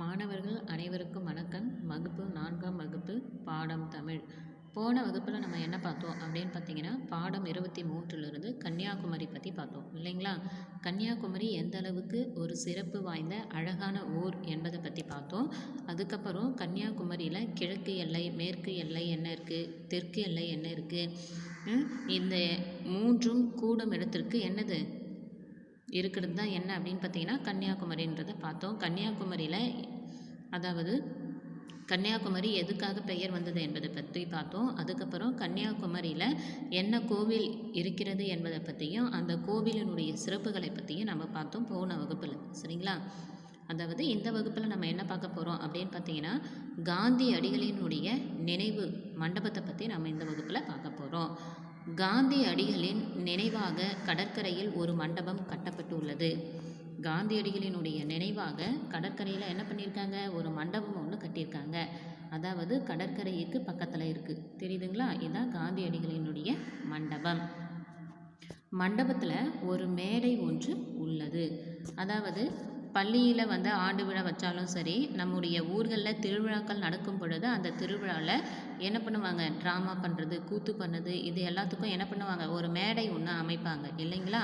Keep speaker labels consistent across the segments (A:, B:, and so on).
A: மாணவர்கள் அனைவருக்கும் வணக்கம். வகுப்பு 4ஆம் வகுப்பு பாடம் தமிழ். போன வகுப்பில் நம்ம என்ன பார்த்தோம் அப்படின்னு பார்த்தீங்கன்னா, பாடம் 23லிருந்து கன்னியாகுமரி பற்றி பார்த்தோம் இல்லைங்களா? கன்னியாகுமரி எந்த அளவுக்கு ஒரு சிறப்பு வாய்ந்த அழகான ஊர் என்பதை பற்றி பார்த்தோம். அதுக்கப்புறம் கன்னியாகுமரியில் கிழக்கு எல்லை, மேற்கு எல்லை என்ன இருக்குது, தெற்கு எல்லை என்ன இருக்குது, இந்த மூன்றும் கூடும் இடத்திற்கு என்னது இருக்கிறது தான் என்ன அப்படின்னு பார்த்தீங்கன்னா கன்னியாகுமரின்றதை பார்த்தோம். கன்னியாகுமரியில் அதாவது கன்னியாகுமரி எதுக்காக பெயர் வந்தது என்பதை பற்றி பார்த்தோம். அதுக்கப்புறம் கன்னியாகுமரியில் என்ன கோவில் இருக்கிறது என்பதை பற்றியும் அந்த கோவிலினுடைய சிறப்புகளை பற்றியும் நம்ம பார்த்தோம் போன வகுப்பில். சரிங்களா? அதாவது இந்த வகுப்பில் நம்ம என்ன பார்க்க போகிறோம் அப்படின்னு பார்த்தீங்கன்னா, காந்தி அடிகளினுடைய நினைவு மண்டபத்தை பற்றி நம்ம இந்த வகுப்பில் பார்க்க போகிறோம். காந்தி அடிகளின் நினைவாக கடற்கரையில் ஒரு மண்டபம் கட்டப்பட்டு உள்ளது. காந்தியடிகளினுடைய நினைவாக கடற்கரையில் என்ன பண்ணியிருக்காங்க, ஒரு மண்டபம் ஒன்று கட்டியிருக்காங்க. அதாவது கடற்கரைக்கு பக்கத்தில் இருக்குது. தெரியுதுங்களா? இதுதான் காந்தியடிகளினுடைய மண்டபம். மண்டபத்தில் ஒரு மேடை ஒன்று உள்ளது. அதாவது பள்ளியில் ஆண்டு விழா வச்சாலும் சரி, நம்முடைய ஊர்களில் திருவிழாக்கள் நடக்கும் பொழுது அந்த திருவிழாவில் என்ன பண்ணுவாங்க, ட்ராமா பண்ணுறது, கூத்து பண்ணுறது, இது எல்லாத்துக்கும் என்ன பண்ணுவாங்க, ஒரு மேடை ஒன்று அமைப்பாங்க இல்லைங்களா?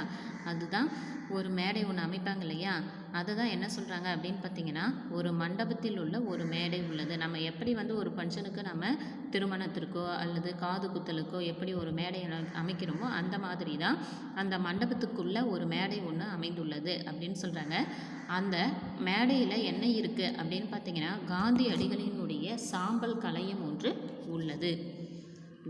A: அதுதான் ஒரு மேடை ஒன்று அமைப்பாங்க இல்லையா? அதை தான் என்ன சொல்கிறாங்க அப்படின்னு பார்த்தீங்கன்னா, ஒரு மண்டபத்தில் உள்ள ஒரு மேடை உள்ளது. நம்ம எப்படி ஒரு ஃபங்க்ஷனுக்கு நம்ம திருமணத்திற்கோ அல்லது காது குத்தலுக்கோ எப்படி ஒரு மேடை அமைக்கிறோமோ அந்த மாதிரி தான் அந்த மண்டபத்துக்குள்ளே ஒரு மேடை ஒன்று அமைந்துள்ளது அப்படின்னு சொல்கிறாங்க. அந்த மேடையில் என்ன இருக்குது அப்படின்னு பார்த்தீங்கன்னா, காந்தி அடிகளினுடைய சாம்பல் கலையம் ஒன்று உள்ளது.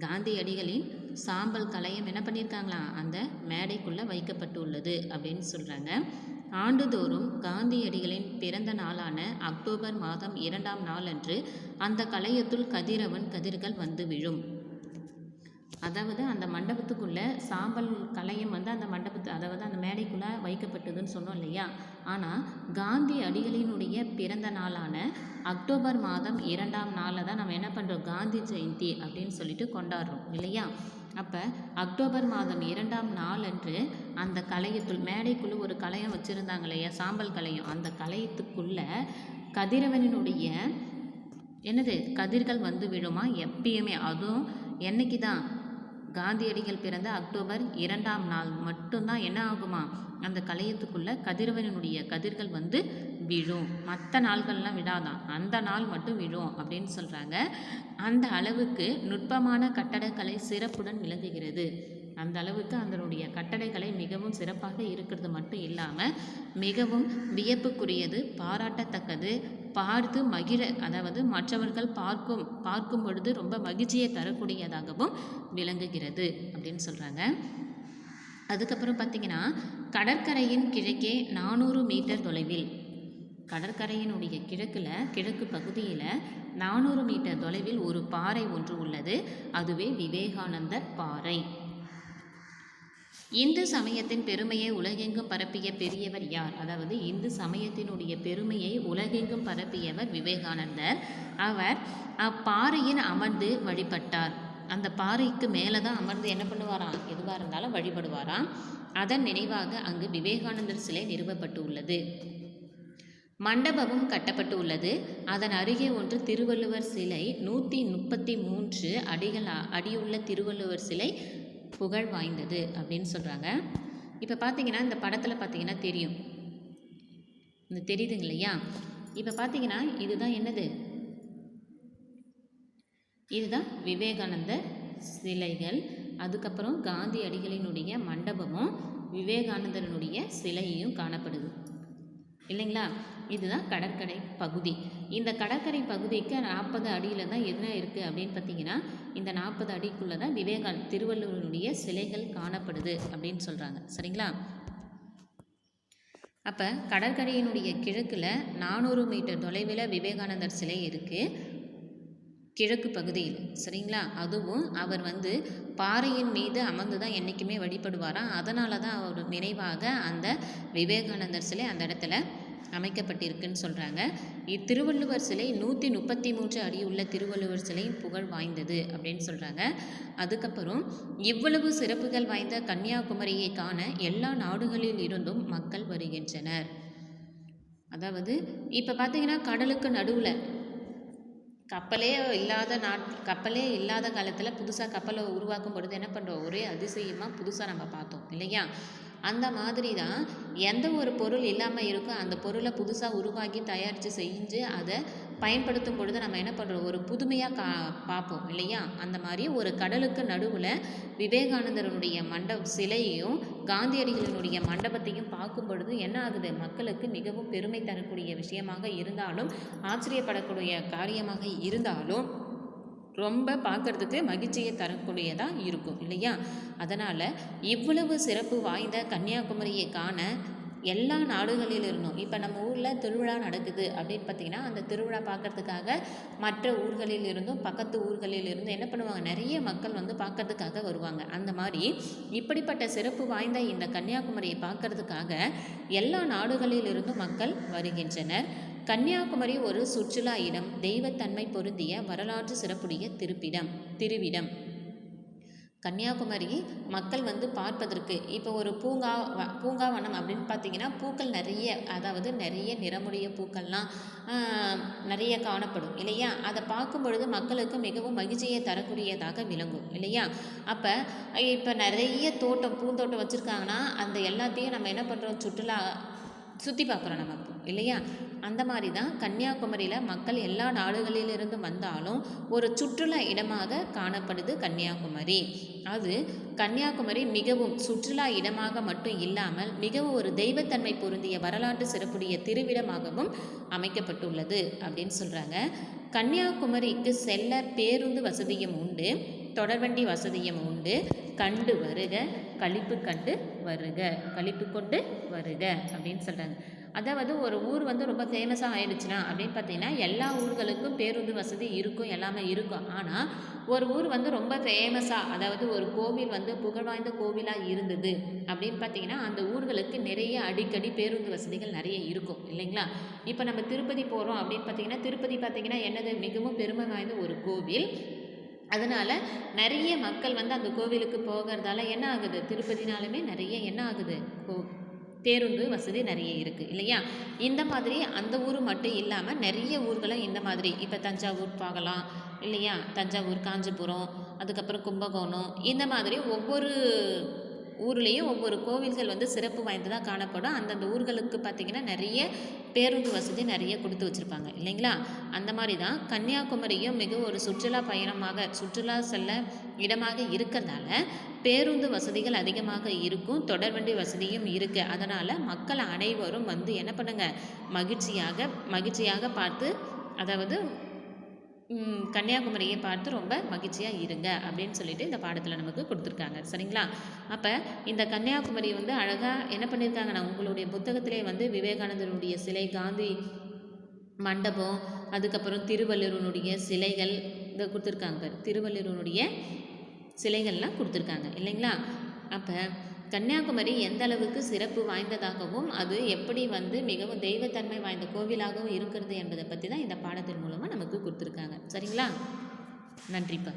A: காந்தி அடிகளின் சாம்பல் கலையம் என்ன பண்ணியிருக்காங்களாம், அந்த மேடைக்குள்ளே வைக்கப்பட்டு உள்ளது அப்படின்னு சொல்கிறாங்க. ஆண்டுதோறும் காந்தியடிகளின் பிறந்த நாளான அக்டோபர் மாதம் 2ஆம் நாளன்று அந்த கலையத்துள் கதிர்கள் வந்து விழும். அதாவது அந்த மண்டபத்துக்குள்ளே சாம்பல் கலையம் அந்த அதாவது அந்த மேடைக்குள்ளே வைக்கப்பட்டதுன்னு சொன்னோம் இல்லையா? ஆனால் காந்தி அடிகளினுடைய பிறந்த நாளான அக்டோபர் மாதம் 2ஆம் நாளில் தான் நம்ம என்ன பண்ணுறோம், காந்தி ஜெயந்தி அப்படின்னு சொல்லிட்டு கொண்டாடுறோம் இல்லையா? அப்போ அக்டோபர் மாதம் 2ஆம் நாளன்று அந்த கலையத்துள் மேடைக்குள்ளே ஒரு கலையம் வச்சுருந்தாங்க இல்லையா, சாம்பல் கலையம். அந்த கலையத்துக்குள்ளே கதிரவனினுடைய கதிர்கள் வந்து விழுமா எப்பயுமே. அதுவும் என்னைக்கு தான், காந்தியடிகள் பிறந்த அக்டோபர் 2ஆம் நாள் மட்டும்தான் என்ன ஆகுமா, அந்த கலையத்துக்குள்ளே கதிரவனுடைய கதிர்கள் வந்து விழும். மற்ற நாள்கள்லாம் விடாதான், அந்த நாள் மட்டும் விழும் அப்படின்னு சொல்கிறாங்க. அந்த அளவுக்கு நுட்பமான கட்டடக்கலை சிறப்புடன் விளங்குகிறது. அந்த அளவுக்கு அதனுடைய கட்டடக்கலை மிகவும் சிறப்பாக இருக்கிறது மட்டும் இல்லாமல் மிகவும் வியப்புக்குரியது, பாராட்டத்தக்கது, பார்த்து மகிழ, அதாவது மற்றவர்கள் பார்க்கும் பொழுது ரொம்ப மகிழ்ச்சியை தரக்கூடியதாகவும் விளங்குகிறது அப்படின்னு சொல்கிறாங்க. அதுக்கப்புறம் பார்த்திங்கன்னா, கடற்கரையின் கிழக்கே 400 மீட்டர் தொலைவில், கடற்கரையினுடைய கிழக்கு பகுதியில் 400 மீட்டர் தொலைவில் ஒரு பாறை ஒன்று உள்ளது. அதுவே விவேகானந்தர் பாறை. இந்து சமயத்தின் பெருமையை உலகெங்கும் பரப்பிய பெரியவர் யார்? அதாவது இந்து சமயத்தினுடைய பெருமையை உலகெங்கும் பரப்பியவர் விவேகானந்தர். அவர் அப்பாறையில் அமர்ந்து வழிபட்டார். அந்த பாறைக்கு மேலே தான் அமர்ந்து என்ன பண்ணுவாராம், எதுவாக இருந்தாலும் வழிபடுவாராம். அதன் நினைவாக அங்கு விவேகானந்தர் சிலை நிறுவப்பட்டு உள்ளது. மண்டபமும் கட்டப்பட்டு உள்ளது. அதன் அருகே ஒன்று திருவள்ளுவர் சிலை, 133 அடியுள்ள திருவள்ளுவர் சிலை புகழ் வாய்ந்தது அப்படின்னு சொல்கிறாங்க. இப்போ பார்த்தீங்கன்னா இந்த படத்தில் பார்த்தீங்கன்னா தெரியும், இந்த தெரியுதுங்க இல்லையா? இப்போ பார்த்தீங்கன்னா இதுதான் என்னது, இதுதான் விவேகானந்தர் சிலைகள். அதுக்கப்புறம் காந்தி அடிகளினுடைய மண்டபமும் விவேகானந்தரனுடைய சிலையும் காணப்படுது இல்லைங்களா? இதுதான் கடற்கரை பகுதி. இந்த கடற்கரை பகுதிக்கு 40 அடியில் தான் என்ன இருக்குது அப்படின்னு பார்த்தீங்கன்னா, இந்த 40 அடிக்குள்ளே தான் திருவள்ளுவருடைய சிலைகள் காணப்படுது அப்படின்னு சொல்கிறாங்க. சரிங்களா? அப்போ கடற்கரையினுடைய கிழக்கில் 400 மீட்டர் தொலைவில் விவேகானந்தர் சிலை இருக்குது கிழக்கு பகுதியில். சரிங்களா? அதுவும் அவர் பாறையின் மீது அமர்ந்து தான் என்றைக்குமே வழிபடுவாராம். அதனால தான் அவர் நினைவாக அந்த விவேகானந்தர் சிலை அந்த இடத்துல அமைக்கப்பட்டிருக்குன்னு சொல்கிறாங்க. இத்திருவள்ளுவர் சிலை 133 அடி உள்ள திருவள்ளுவர் சிலை புகழ் வாய்ந்தது அப்படின்னு சொல்கிறாங்க. அதுக்கப்புறம் இவ்வளவு சிறப்புகள் வாய்ந்த கன்னியாகுமரியை காண எல்லா நாடுகளில் இருந்தும் மக்கள் வருகின்றனர். அதாவது இப்போ பார்த்தீங்கன்னா கடலுக்கு நடுவில் கப்பலே இல்லாத காலத்தில் புதுசாக கப்பலை உருவாக்கும் பொழுது என்ன பண்ணுறோம், ஒரே அதிசயமாக புதுசாக நம்ம பார்த்தோம் இல்லையா? அந்த மாதிரி தான் எந்த ஒரு பொருள் இல்லாமல் இருக்கோ அந்த பொருளை புதுசாக உருவாக்கி தயாரித்து செஞ்சு அதை பயன்படுத்தும் பொழுது நம்ம என்ன பண்ணுறோம், ஒரு புதுமையாக பார்ப்போம் இல்லையா? அந்த மாதிரி ஒரு கடலுக்கு நடுவில் விவேகானந்தரனுடைய சிலையையும் காந்தியடிகளினுடைய மண்டபத்தையும் பார்க்கும் பொழுது என்ன ஆகுது, மக்களுக்கு மிகவும் பெருமை தரக்கூடிய விஷயமாக இருந்தாலும் ஆச்சரியப்படக்கூடிய காரியமாக இருந்தாலும் ரொம்ப பார்க்குறதுக்கு மகிழ்ச்சியை தரக்கூடியதாக இருக்கும் இல்லையா? அதனால் இவ்வளவு சிறப்பு வாய்ந்த கன்னியாகுமரியை காண எல்லா நாடுகளிலிருந்தும், இப்போ நம்ம ஊரில் திருவிழா நடக்குது அப்படின்னு பார்த்திங்கன்னா அந்த திருவிழா பார்க்குறதுக்காக மற்ற ஊர்களில் இருந்தும் பக்கத்து ஊர்களில் இருந்தும் என்ன பண்ணுவாங்க, நிறைய மக்கள் வந்து பார்க்கறதுக்காக வருவாங்க. அந்த மாதிரி இப்படிப்பட்ட சிறப்பு வாய்ந்த இந்த கன்னியாகுமரியை பார்க்கறதுக்காக எல்லா நாடுகளிலிருந்தும் மக்கள் வருகின்றனர். கன்னியாகுமரி ஒரு சுற்றுலா இடம், தெய்வத்தன்மை பொருந்திய வரலாற்று சிறப்புடைய திருவிடம். கன்னியாகுமரி மக்கள் வந்து பார்ப்பதற்கு இப்போ ஒரு பூங்காவனம் அப்படின்னு பார்த்தீங்கன்னா பூக்கள் நிறைய நிறமுடைய பூக்கள்லாம் நிறைய காணப்படும் இல்லையா? அதை பார்க்கும் பொழுது மக்களுக்கு மிகவும் மகிழ்ச்சியை தரக்கூடியதாக விளங்கும் இல்லையா? அப்போ இப்போ நிறைய பூந்தோட்டம் வச்சுருக்காங்கன்னா அந்த எல்லாத்தையும் நம்ம என்ன பண்ணுறோம், சுற்றுலா சுற்றி பார்க்குறோம் நம்ம இல்லையா? அந்த மாதிரி தான் கன்னியாகுமரியில் மக்கள் எல்லா நாடுகளிலிருந்து வந்தாலும் ஒரு சுற்றுலா இடமாக காணப்படுது கன்னியாகுமரி. அது கன்னியாகுமரி மிகவும் சுற்றுலா இடமாக மட்டும் இல்லாமல் மிகவும் ஒரு தெய்வத்தன்மை பொருந்திய வரலாற்று சிறப்புடைய திருவிடமாகவும் அமைக்கப்பட்டுள்ளது அப்படின்னு சொல்கிறாங்க. கன்னியாகுமரிக்கு செல்ல பேருந்து வசதியும் உண்டு, தொடர்வண்டி வசதியும் உண்டு. கண்டு வருக களிப்பு கொண்டு வருக அப்படின்னு சொல்கிறாங்க. அதாவது ஒரு ஊர் வந்து ரொம்ப ஃபேமஸாக ஆயிடுச்சுன்னா அப்படின்னு பார்த்தீங்கன்னா எல்லா ஊர்களுக்கும் பேருந்து வசதி இருக்கும், எல்லாமே இருக்கும். ஆனால் ஒரு ஊர் வந்து ரொம்ப ஃபேமஸாக, அதாவது ஒரு கோவில் வந்து புகழ்வாய்ந்த கோவிலாக இருந்தது அப்படின்னு பார்த்தீங்கன்னா அந்த ஊர்களுக்கு நிறைய அடிக்கடி பேருந்து வசதிகள் நிறைய இருக்கும் இல்லைங்களா? இப்போ நம்ம திருப்பதி போகிறோம் அப்படின்னு பார்த்தீங்கன்னா என்னது, மிகவும் பெருமை வாய்ந்த ஒரு கோவில். அதனால் நிறைய மக்கள் வந்து அந்த கோவிலுக்கு போகிறதால என்ன ஆகுது, திருப்பதினாலுமே நிறைய என்ன ஆகுது, பேருந்து வசதி நிறைய இருக்குது இல்லையா? இந்த மாதிரி அந்த ஊர் மட்டும் இல்லாமல் நிறைய ஊர்களும் இந்த மாதிரி, இப்போ தஞ்சாவூர் பார்க்கலாம் இல்லையா? தஞ்சாவூர், காஞ்சிபுரம், அதுக்கப்புறம் கும்பகோணம், இந்த மாதிரி ஒவ்வொரு ஊர்லேயும் ஒவ்வொரு கோவில்கள் வந்து சிறப்பு வாய்ந்ததாக காணப்படும். அந்தந்த ஊர்களுக்கு பார்த்திங்கன்னா நிறைய பேருந்து வசதி நிறைய கொடுத்து வச்சுருப்பாங்க இல்லைங்களா? அந்த மாதிரி தான் கன்னியாகுமரியும் மிக ஒரு சுற்றுலா செல்ல இடமாக இருக்கிறதால பேருந்து வசதிகள் அதிகமாக இருக்கும், தொடர்வண்டி வசதியும் இருக்குது. அதனால் மக்கள் அனைவரும் வந்து என்ன பண்ணுங்க, மகிழ்ச்சியாக பார்த்து, அதாவது கன்னியாகுமரியை பார்த்து ரொம்ப மகிழ்ச்சியாக இருங்க அப்படின்னு சொல்லிட்டு இந்த பாடத்தில் நமக்கு கொடுத்துருக்காங்க. சரிங்களா? அப்போ இந்த கன்னியாகுமரி வந்து அழகாக என்ன பண்ணியிருக்காங்கன்னா, உங்களுடைய புத்தகத்திலே வந்து விவேகானந்தருடைய சிலை, காந்தி மண்டபம், அதுக்கப்புறம் திருவள்ளுவனுடைய சிலைகள் இதை கொடுத்துருக்காங்க. திருவள்ளுவனுடைய சிலைகள்லாம் கொடுத்துருக்காங்க இல்லைங்களா? அப்போ கன்னியாகுமரி எந்த அளவுக்கு சிறப்பு வாய்ந்ததாகவும் அது எப்படி வந்து மிகவும் தெய்வத்தன்மை வாய்ந்த கோவிலாகவும் இருக்கிறது என்பதை பற்றி தான் இந்த பாடத்தின் மூலமாக நமக்கு கொடுத்துருக்காங்க. சரிங்களா? நன்றிப்பா.